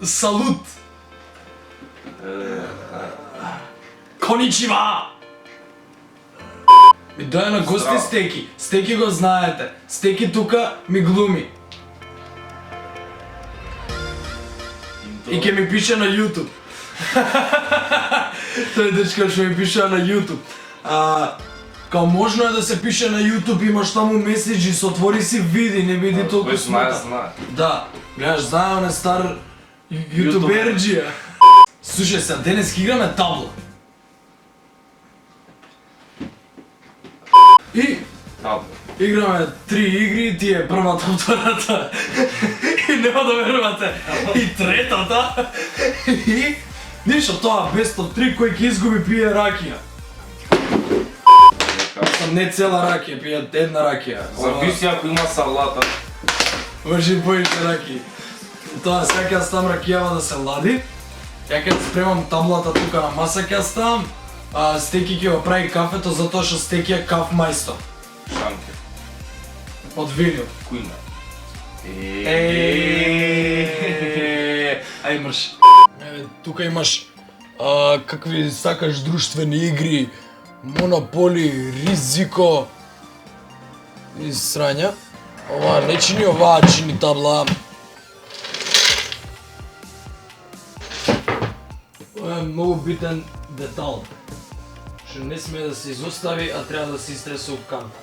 Салут! Коничива! Ми дојде на гости Здраво. Стеки. Стеки го знаете. Стеки тука ми глуми. И ќе ми пише на YouTube. Тој дечко што ми пише на YouTube. Као можно е да се пише на YouTube, имаш таму меседжи, се отвори си види, не види толку Кој знае, смета. знае. Да, гледаш, знае он е стар ютуберджија. Слушај се, денес ќе играме табла. И Табла. играме 3 игри, тие првата, втората и нема да верувате, и третата. И ништо тоа, best of 3, кој ќе изгуби пие ракија. Сам не цела ракија, пие една ракија. Зависи ако има салата. Врши поише ракија. Тоа сега ќе ставам ракијава да се лади. Ја ќе спремам таблата тука на маса ќе ставам. Стеки ќе го прави кафето затоа што Стеки е каф мајстор. Шанке. Од Вилјо. Кујна. Ај мрш. Тука имаш какви сакаш друштвени игри, монополи, ризико и срања. Ова не чини, оваа чини табла. Ова е многу битен детал. Што не сме да се изостави, а треба да се истресе од канта.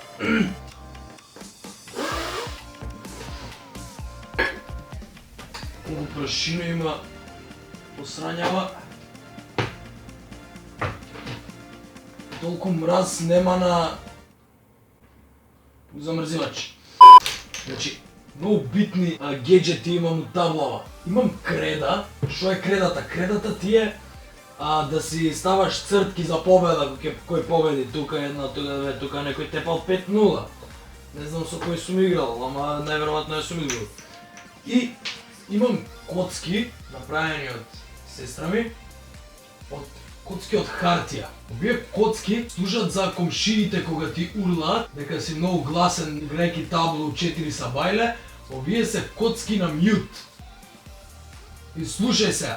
Многу прашино има посрањава. Толку мраз нема на замрзивач. Значи, многу битни геџети имам у таблава. Имам креда. Што е кредата? Кредата ти е да си ставаш цртки за победа, кој победи, тука една, тука две, тука некој тепал 5-0. Не знам со кој сум играл, ама најверојатно сум играл. И имам коцки, направени од сестра ми, од коцки од хартија. Овие коцки служат за комшиите кога ти урлаат, дека си многу гласен, играјќи табло 4 сабајле, овие се коцки на мјут. И слушај се.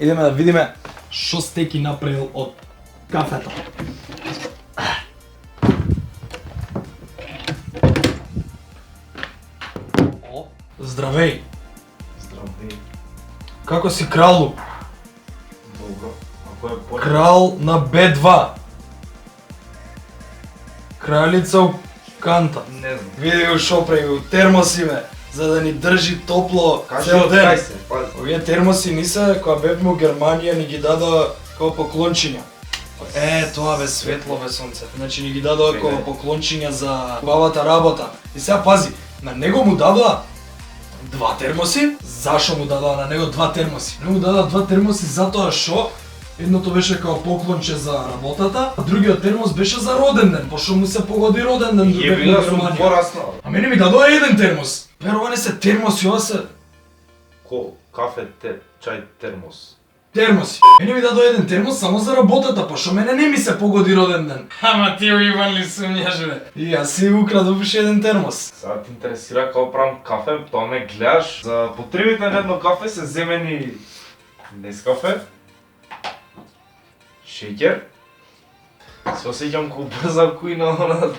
Идеме да видиме што Стеки направил од кафето. Здравеј. Здравей. Како си кралу? Добро. Ако е по... Крал на Б2. Кралица у канта. Не знам. Види го шо прави, термоси бе, за да ни држи топло Кажи цел од ден. кај се, пази. Овие термоси ни се, кога бевме у Германија, ни ги дадоа како поклончиња. Тоа бе светло бе сонце. Значи ни ги дадоа како поклончиња за бабата работа. И сега пази, на него му дадоа 2 термоси. Зашо му дадоа на него 2 термоси? Не му дадоа 2 термоси затоа што едното беше како поклонче за работата, а другиот термос беше за роден ден, пошто му се погоди роден ден. Ја била сум пораснал. А мене ми дадоа еден термос. Пер, ова не се термоси, ова се Кафе, чај, термос. термоси. Мене ми дадоа еден термос само за работата, пошто мене не ми се погоди роден ден. Ама ти Иван ли сумњаш бе? И јас си украдов уште еден термос. Сега те интересира како правам кафе, тоа ме гледаш. За потребите на едно кафе се земени Нескафе, шеќер. Се осеќам како брза кујна, она.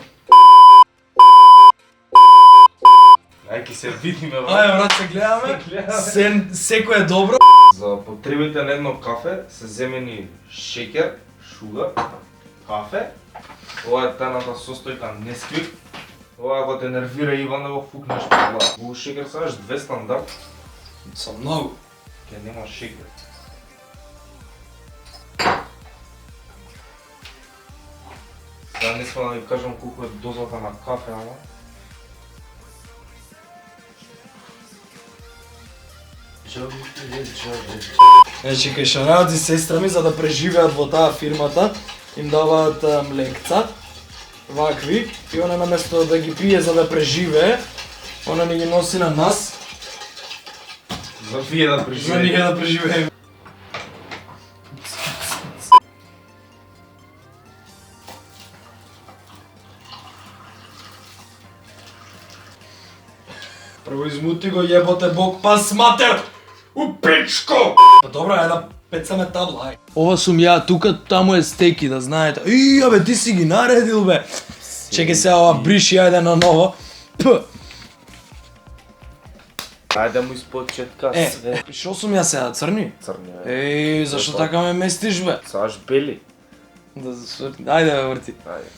Ајде се видиме, брат. Ајде брат, се гледаме. Секој е добро. За потребите на едно кафе се земени шеќер, шугар, кафе. Ова е тајната состојка Несквик. Ова ако те нервира Иван да го фукнеш по глава. Во шеќер сакаш 2 стандарт, Со многу. ќе нема шеќер. Сега не сме да ви кажам колку е дозата на кафе, ама. Значи, кај шараат и сестра ми, за да преживеат во таа фирмата, им даваат млекца, вакви, и она наместо да ги пие за да преживее, она ни ги носи на нас, За вие да за преживеете. ние да преживееме. Прво измути го јеботе бог пас матер! У пичко! Па добро, ајде да пецаме табла, ај. Ова сум ја тука, таму е стеки, да знаете. Абе, ти си ги наредил, бе. Чекај се ова бриши, ајде на ново. П. Ајде му испочетка све. Шо сум ја сега, црни? Црни. Зашо така ме местиш, бе? Саш бели. Ајде, бе, врти. Ајде.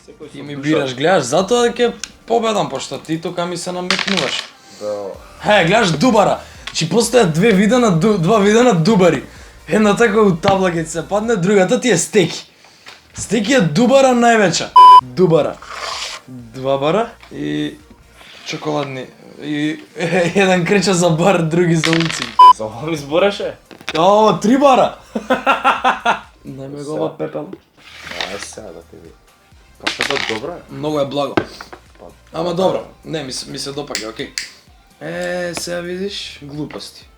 Секој Ти ми бираш, гледаш, затоа ќе победам, пошто ти тука ми се наметнуваш. Да. Гледаш дубара. Чи постојат два вида на дубари. Едната која у табла ќе ти се падне, другата ти е стеки. Стеки е дубара највеќа. Дубара. Два бара и чоколадни. И еден креча за бар, други за уци. За ова ми збореше? О, 3 бара. Најме го ова пепел. Сега да те види. Кафето добро е. Многу е благо. Ама добро, не, ми се допаѓа, окей. Сега видиш, глупости.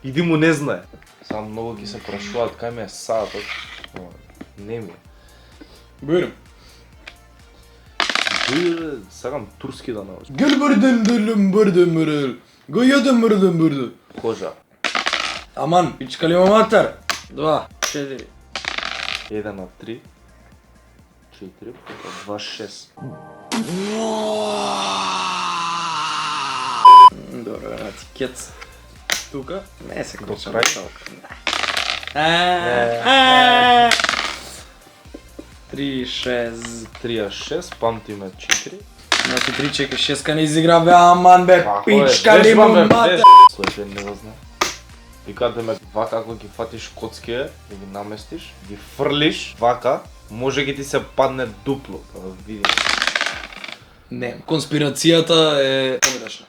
Иди му не знае. Сам многу ги се прашуваат кај ми е саатот. Не ми е. Бирам. Сакам турски да научам. Гърбърден дърлем бърден мърдел. Го ядем мърден бърден. Кожа. Аман, пичка ли ма матер? 2, 4. 1 на 3. 4, 2, 6. Добро, една ти кец. Тука? Не се До крича. крај. 3, 6. 3, 6, памтиме 4. Значи 3, чекай, 6 не изигра, бе, аман, бе, Како пичка ли му матер? Слојте не го знае. Викате ме вака, ако ги фатиш коцките, да ги наместиш, ги фрлиш, вака, може ги ти се падне дупло, па да видим. Не, конспирацијата е погрешна.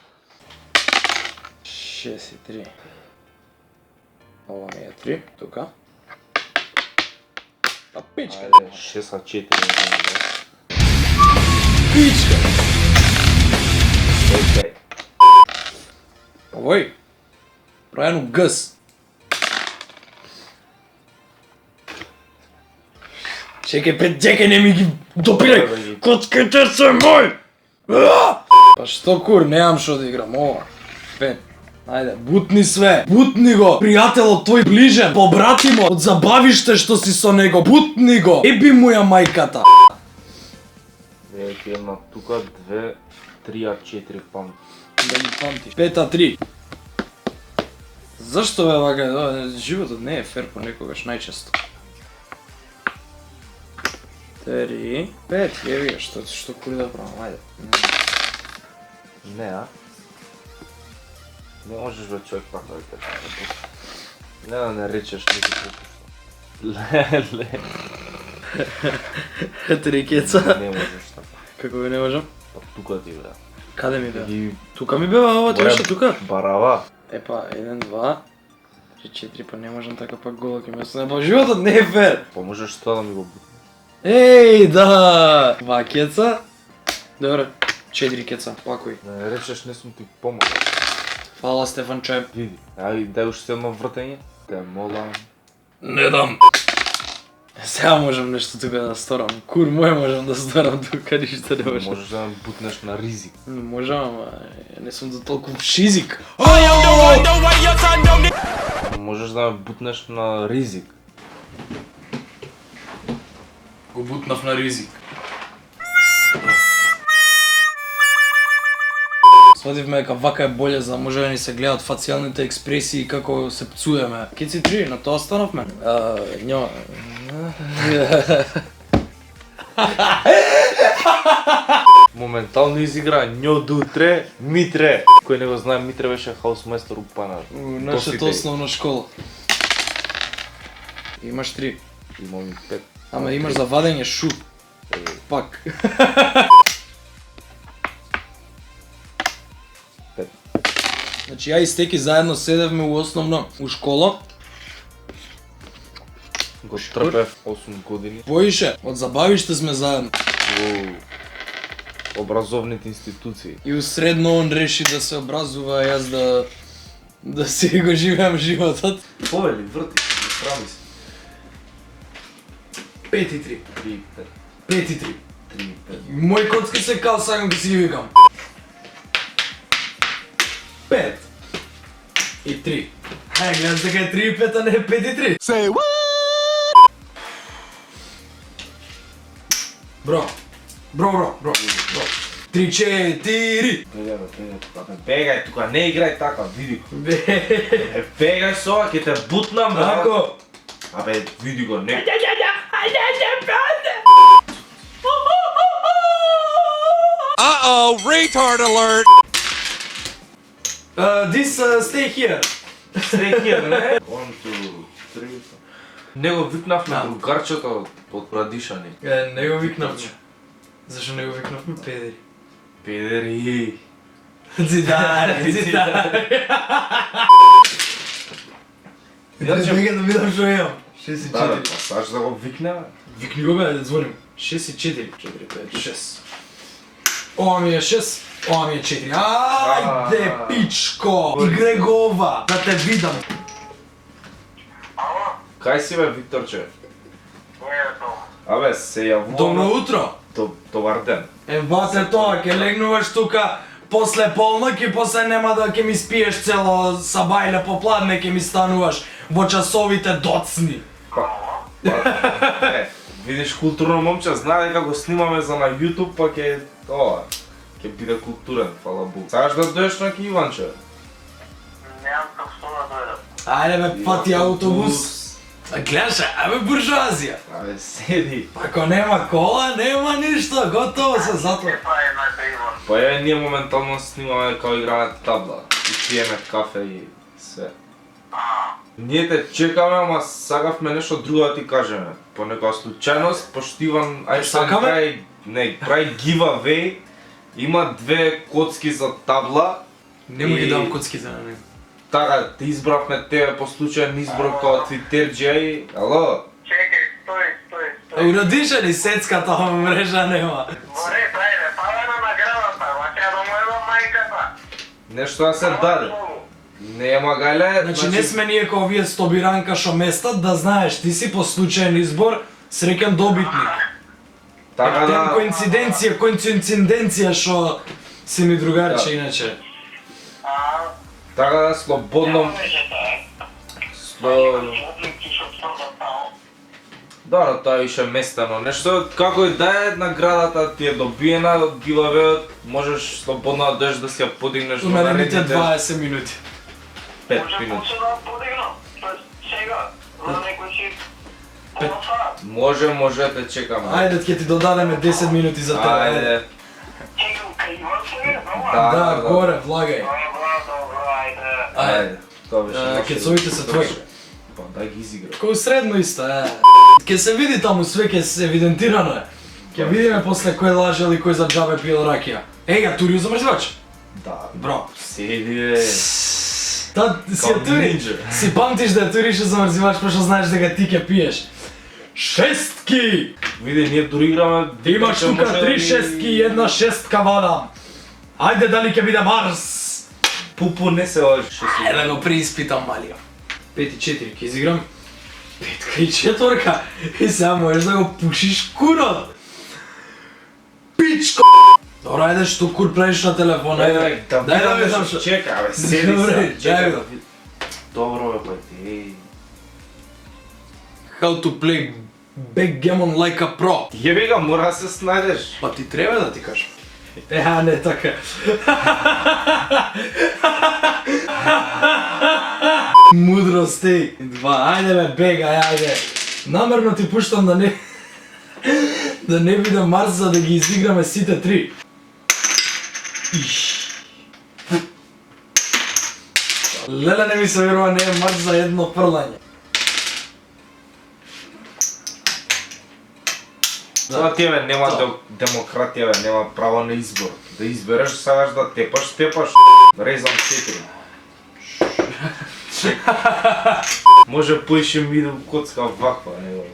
6 и 3. Ова ми е 3, тука. Па пичка. Ајде, 6 на 4. Пичка! Окей. Овој. Пројано гъс. Чекай, не ми ги допирај! Коцките се мој! Па што кур, немам шо да играм, ова. Пен. Ајде, бутни све, бутни го! Пријателот твој ближен, побрати му од забавиште што си со него, бутни го! Еби му ја мајката! Веќе една тука, 2, 3, 4 памти. Да ги памтиш. 5-3. Зашто бе вака, животот не е фер понекогаш, најчесто. 3, 5, еви ја, што кури да правам, ајде. Не, а? Не можеш бе човек пак да те кажа. Не да не речеш ники пропушно. Леле. 3 кеца. Не можеш така. Како би не можам? Па тука ти бе. Каде ми беа? Ги Тука ми беа, ова ти беше тука? барава. Епа, 1, 2, 3, 4, па не можам така пак гола ке место. Па животот не е фер! Па можеш тоа да ми го бутнеш. Еј, да! 2 кеца. Добре, 4 кеца, пакој. Да не речеш не сум ти помогал. Фала, Стефанче. Види, дај уште едно вртење. Те молам. Не дам. Сега можам нешто тука да сторам. Кур мој можам да сторам тука, ништо не можам. Можеш да ме бутнеш на ризик. Можам, ама не сум до толку шизик. Можеш да ме бутнеш на ризик. Го бутнав на ризик. Свативме дека вака е боле за да може да ни се гледат фацијалните експресии како се пцуеме. Кеци 3, на тоа станавме. Њо. Моментално изигра њо дутре Митре. Кој не го знае, Митре беше хаусмајстор у Панар. Нашата основна школа. Имаш 3. Имам и 5. Ама имаш за вадење шу. Пак. Значи ја и Стеки заедно седевме у основно у школа. Го трпев 8 години Поише, од забавиште сме заедно. во образовните институции. И у средно он реши да се образува, а јас да си го живеам животот. Повели, врти, справи се. 5-3. 3, 5-3. 3, 5. Мои коцки се као сакам да си ги викам. 5 и 3. Хај, гледаш дека е 3 и 5, а не е 5 и 3. Say what? Бро. 3-4. Бегај тука, не играј така, види го. Бе. Бегај со ова, ќе те бутнам, бе. Ако. Абе, види го, не. Uh-oh, retard alert! This stay here. Стекија, не? 1, 2, 3. Него викнавме другарчето од Прадишани. Не го викнавме. Зашо не го викнавме? Педери. Педери. Зидари. Иначе- Бега да видам шо имам. 6 и Да, бе, 4. па саш да го викнеме. Викни го бе, да звоним. 6 и 4. 4, 5, 6. Ова ми е 6, ова ми е 4. Ајде, пичко! Игре го ова, да те видам. Кај си бе, Викторче? Абе, се јавувам. Добро утро. Добар ден. Бате тоа, ќе легнуваш тука после полнок и после нема да ќе ми спиеш цело сабајле попладне, ќе ми стануваш во часовите доцни. Видиш културно момче, знае дека го снимаме за на YouTube, па ќе тоа. Ќе биде културен, фала Богу. Сакаш да дојдеш на Иванче? Немам како што да дојдам. Ајде бе, пати автобус. Гледаш, абе буржуазија. Абе, седи. Ако нема кола, нема ништо, готово се затвора. Ќе прави најпре Иван. Па е, ние моментално снимаме као играме табла. И пиеме кафе и све. Ние те чекаме, ама сакавме нешто друго да ти кажеме. По некоја случајност, пошто Иван Ајнштајн Сакаме? прави giveaway. Има 2 коцки за табла. Не му ги И- дам коцките на него. Така, те избравме тебе по случајен избор као твитерџија и... Ало? Чекај, стој. Урадиша ли сецката ова мрежа нема? Море, дајде, пада на наградата, ваќе да му едам мајката. Нешто да се даде. Нема гале, Значи не сме ние као вие стобиранка шо местат, да знаеш, ти си по случајен избор среќен добитник. Така Тем да... коинциденција шо си ми другарче Да. иначе. Така да слободно... Да, но тоа е више местено. Нешто, како и да е, наградата ти е добиена од гивавеот, можеш слободно да дојдеш да си ја подигнеш У наредните 20 минути. 5 Може минути. почне да подигнам, тоест сега, за некој си Може те чекаме. Ајде, ќе ти додадеме 10 минути за тебе. Ајде. Чекам кај Иван се, Да, Да, горе, влагај. Добро, ајде. Ајде. Тоа беше нашето. кецовите се твои. Па, дај ги изигра. Кој средно исто, Ке се види таму све, ке се евидентирано е. Ке видиме после кој лажел и кој за џабе пил ракија. Ега, тури замрзивач. Да. Бро. Седи бе. Та си ја Као тури. нинџа. Си памтиш да ја туриш замрзивач, пошто знаеш дека ти ќе пиеш. Шестки! Види, ние дури играме... Имаш тука може да 3 ни- шестки и една шестка вадам. Ајде дали ќе биде Марс? Пупу не се лажи. Ајде да го преиспитам малио. 5 и 4 ќе изиграм. 5 и 4 и сега можеш да го пушиш курот. Пичко! Добро, ајде што кур правиш на телефона. Ајде, да Дај да видам што што. чека, бе, седи Добре, се. Чекај дај да го. видам. Добро бе, бе. How to play backgammon like a pro. Јеби га, мора да се снајдеш. Па ти треба да ти кажам. Не така. Мудрост ти. Ајде бе, бегај, ајде. Намерно ти пуштам да не... да не биде Марс за да ги изиграме сите 3. Леле, не ми се верува, не е Марс за едно фрлање. Тоа ти бе, нема Тоа. демократија бе, нема право на избор. Да избереш, сакаш да тепаш, тепаш. Резам 4. Може поише ми да коцка ваква, него.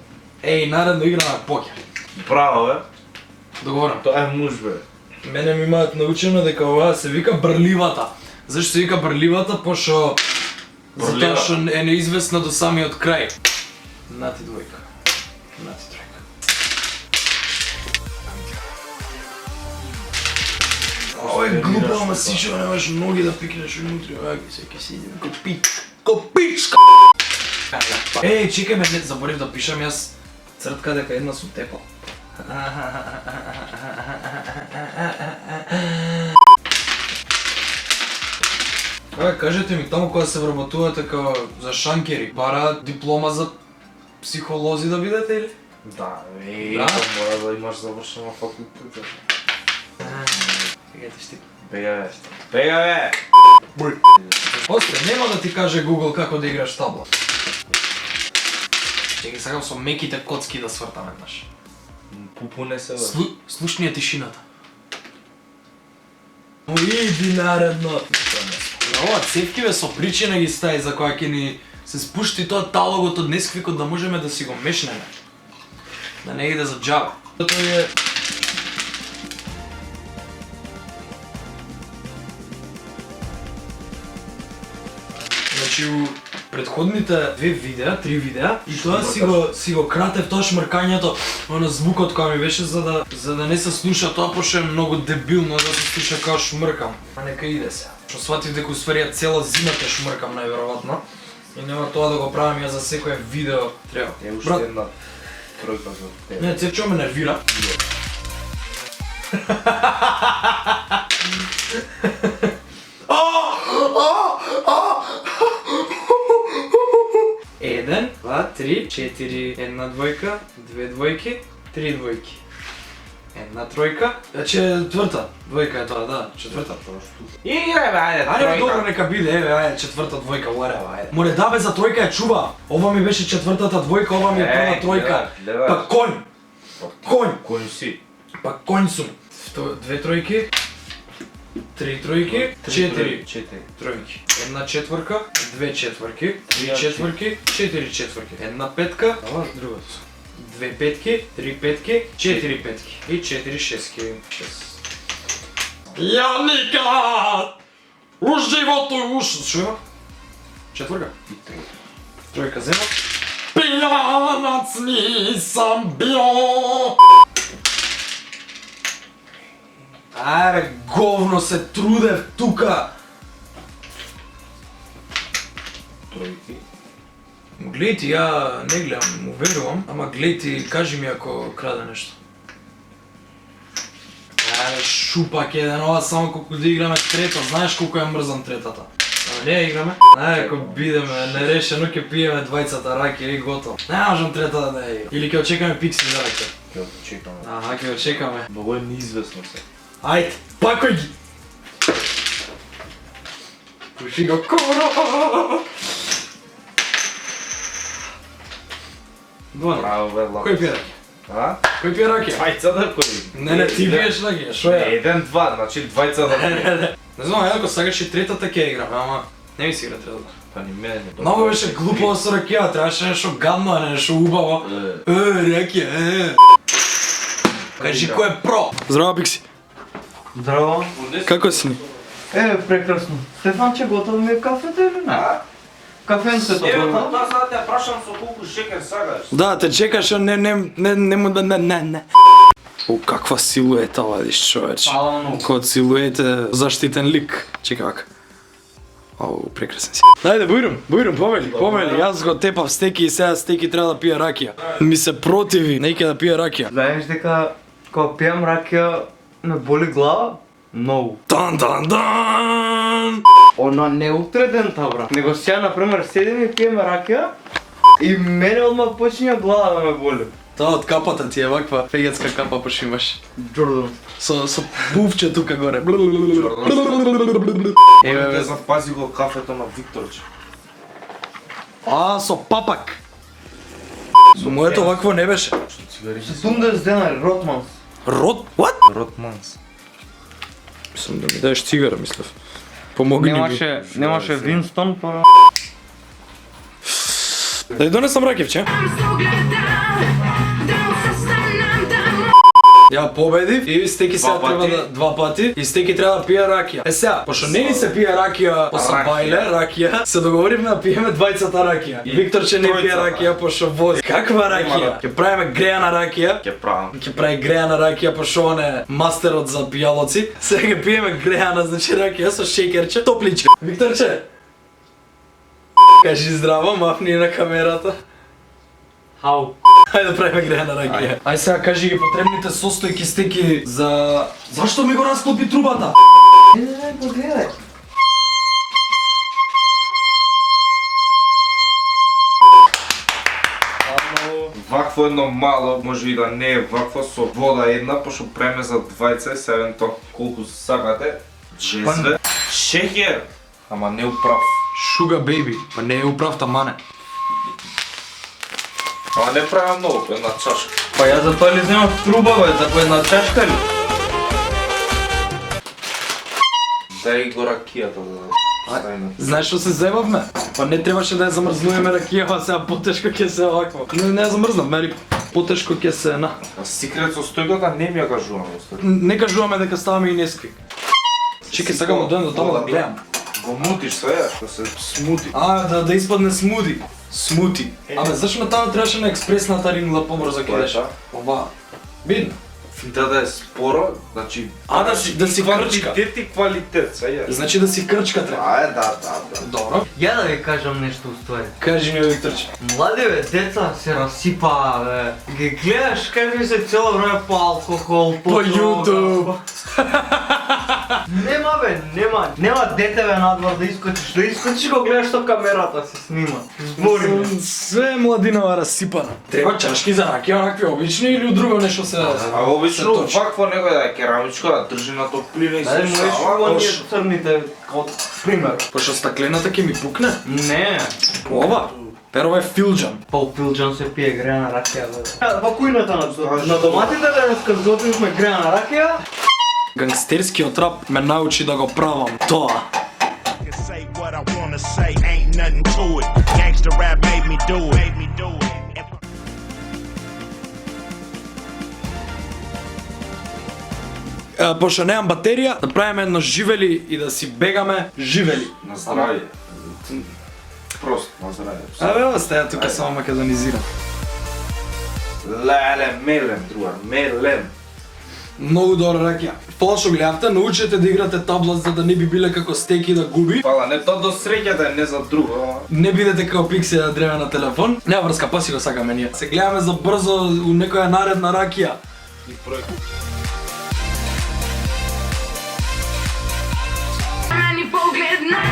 Еј, наредно играме покер. Браво бе, Договорам. тоа е муж бе. Мене ми имаат научено дека ова се вика брливата. Зашто се вика брливата? Пошто... Брлива. Затоа што е неизвестна до самиот крај. Нати двојка. Нати тројка. глупо, ама сичо, немаш ноги да пикнеш унутре, аги, сега си идем ко пичка. Чекај ме, не заборив да пишам јас цртка дека една сум тепал. Кажете ми, таму кога се вработувате као за шанкери, бараат диплома за психолози да бидете или? Да, Да? мора да имаш завршено факултет. Бега бе! После, нема да ти каже Google како да играш табла. Ќе ги сакам со меките коцки да свртам еднаш. Пупуне се бе. Слушни е тишината. Иди наредно. На ова цевки бе со причина ги стаи за која ќе ни се спушти тоа талогот од Несквикот да можеме да си го мешнеме. Да не иде за џабе. Тоа е... Значи у предходните три видеа, и тоа си го кратев тоа шмркањето, оно звукот кој ми беше за да не се слуша тоа, пошто е многу дебилно да се слуша како шмркам. А нека иде се. Што сватив дека усварија цела зимата шмркам најверојатно. И нема тоа да го правам ја за секое видео треба. Е уште една тројка за тебе. Не, Цевчо ме нервира. Еден, два, три, четири, една двојка, две двојки, три двојки. Една тројка, четврта двојка е тоа, да, четврта. Играј бе, ајде, Ајде бе, добро нека биде, еве, ајде, четврта двојка, whatever, ајде. Море да бе, за тројка ја чува. Ова ми беше четвртата двојка, ова ми е прва тројка. Па конј. Конј. Кој си? Па конј сум. Две тројки, три тројки, четири тројки. Една четврка, две четврки, три четврки, четири четврки. Една петка, ова другото. Две петки, три петки, четири петки и четири шестки. Ја никад у животу Шо има? Четврка? И тројка. Тројка зема. Пијанац нисам био. Ајде, говно се трудев тука. Тројки. Гледај ти, ја не гледам, уверувам, ама гледај ти, кажи ми ако краде нешто. Шупак еден, ова само колку да играме трета, знаеш колку ја мрзам третата. Ама не ја играме? Ако бидеме нерешено, ќе пиеме двајцата раки и готово. Не можам третата да ја играм. Или ќе очекаме Пикси за раки. Ќе очекаме. Аха, ќе очекаме. Многу е неизвестно се. Ајде, пакој ги! Пуши го куро! Двана. Браво бе, лапо. Кој пие раки? А? Кој пие раки? Двајца да кој? Не, ти пиеш раки, шо е? Еден, два, значи двајца да кој. Не знам, ако сакаш и третата ќе играм, ама не ми си игра третата. Па ни мене не. Много беше глупо со ракија, требаше нешто гадно, нешто убаво. Ракија, Кажи кој е про? Здраво, Пикси. Здраво. Како си ни? Прекрасно. Стефанче, готово ми е кафето или не? Кафенцето Еве, готово? тоа сега те прашам со колку шекер сакаш. Да, те чекаш, не му да не. О, каква силуета вадиш, човече. Фала многу. Код силуете заштитен лик. Чекай вака. Ау, прекрасен си. Ајде, бујрум, помели. Јас го тепав стеки и сега стеки треба да пие ракија. Ми се противи, не ќе да пие ракија. Знаеш дека кога пијам ракија ме боли глава? Многу. Дан. Она не утредента, брат. Него сега, например, седим и пиеме ракија и мене одмah почиња глава да ме боли. Тоа од капата ти е ваква фегетска капа пошимаш. Джордан. Со пувче тука горе. Еве, запази го кафето на Викторче. А, со папак. Со моето вакво не беше. Бундесденер, Ротманс. What? Ротманс. Мислам да ми даеш цигара, мислев. Помогни ми. Немаше Винстон, па... Да ја донесам ракивче. Ја победив и стеки сега Два треба пати. да 2 пати и стеки треба да пие ракија. Е сега, пошто не ни се пие ракија после Ракија. бајле, ракија, се договоривме да пиеме двајцата ракија. И Викторче не пие Тројцата. ракија пошто вози. Каква ракија? да. Ќе правиме греана ракија. Ќе правам. Ќе прави греана ракија пошто он е мастерот за пијалоци. Сега ќе пиеме греана, значи ракија со шејкерче, топличка. Викторче. Кажи здраво, мафни на камерата. Хау. Хајде да правиме греана ракија. Ај сега кажи ги потребните состојки стеки за... Зашто ми го расклопи трубата? Не, погледај. Вакво едно мало, може и да не е вакво, со вода една, пошто преме за двајца, се евентуално колку сакате. Джезве. Шеќер. Ама не управ. Шуга бейби, па не е управта мане. Ама не правам многу, една чашка. Па ја затоа ли земав труба бе, за по една чашка ли? Дај го ракијата да ставиме. Знаеш што се зебавме? Па не требаше да ја замрзнуваме ракијава, сега потешко ќе се овакво. Не ја замрзнав, мери потешко ќе се на. А секрет со стојката не ми ја кажуваме. Не кажуваме дека ставаме и несквик. Чекај сега му дојдам до таму да гледам. Го мутиш све, да се смути. Да испадне смуди. Смути. Абе, зашто ме тamo требаше на експресната ринула побрзо ќе идеш? Ова. Видно. Финта да е споро, значи... Да си крчка. Квантитет и квалитет, сега. Значи да си крчка треба. А, да. Добро. Ја да ви кажам нешто уствари. Кажи ми, Викторче. Млади бе, деца се расипаа бе. Ги гледаш какви се цело време по алкохол, по дрога. YouTube. Нема бе, нема дете бе надвор да искочиш го гледаш што камерата се снима. Збориме. Све младинова расипана. Треба чашки за ракија, онакви обични или друго нешто се... А обично точи. вакво некој да е керамичко, да држи на топлина и се Ајде можеш шава. оние црните, као пример. Пошто стаклената ќе ми пукне. Не. Ова. Перова е филџан. Па у филџан се пие греана ракија бе. Во кујната на доматите денеска сготвивме греана ракија. Гангстерскиот рап ме научи да го правам тоа. can say what I wanna say, ain't nothing to it. Gangsta rap made me do it. Пошто немам батерија, да правиме едно живели и да си бегаме живели. На здравје. Просто на здравје. Абе, остаја тука само македонизирам. Леле, мелем, другар, мелем. Многу добра ракија. Фала што гледавте, научете да играте табла за да не би биле како стеки да губи. Фала, не тоа до среќата, не за друго. Не бидете како пикси да дреме на телефон. Нема врска, па си го сакаме ние. Се гледаме за брзо у некоја наредна ракија. И проект. Ani pogled na